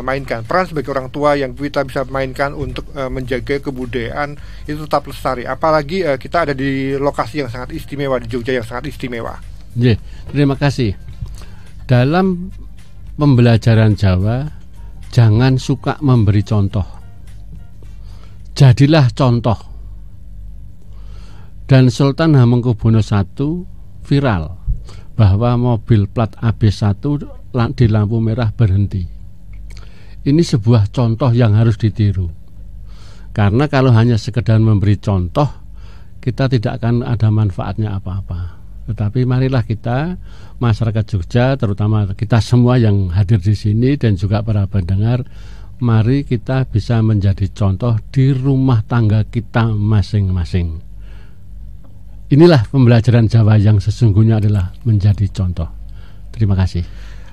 mainkan, peran sebagai orang tua yang kita bisa mainkan untuk menjaga kebudayaan itu tetap lestari, apalagi kita ada di lokasi yang sangat istimewa, di Jogja yang sangat istimewa. Terima kasih. Dalam pembelajaran Jawa, jangan suka memberi contoh, jadilah contoh. Dan Sultan Hamengkubuwono I viral bahwa mobil plat AB1 di lampu merah berhenti. Ini sebuah contoh yang harus ditiru. Karena kalau hanya sekedar memberi contoh, kita tidak akan ada manfaatnya apa-apa. Tetapi marilah kita, masyarakat Jogja, terutama kita semua yang hadir di sini dan juga para pendengar, mari kita bisa menjadi contoh di rumah tangga kita masing-masing. Inilah pembelajaran Jawa yang sesungguhnya adalah menjadi contoh. Terima kasih.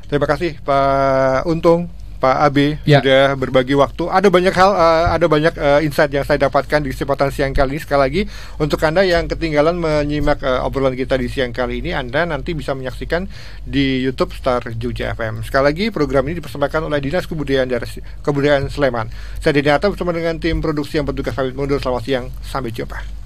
Terima kasih Pak Untung, Pak Abe, sudah berbagi waktu. Ada banyak hal, ada banyak insight yang saya dapatkan di kesempatan siang kali ini. Sekali lagi, untuk Anda yang ketinggalan menyimak obrolan kita di siang kali ini, Anda nanti bisa menyaksikan di YouTube Star Jogja FM. Sekali lagi, program ini dipersembahkan oleh Dinas Kebudayaan Sleman. Saya Denny Arta bersama dengan tim produksi yang bertugas pamit mundur. Selamat siang, sampai jumpa.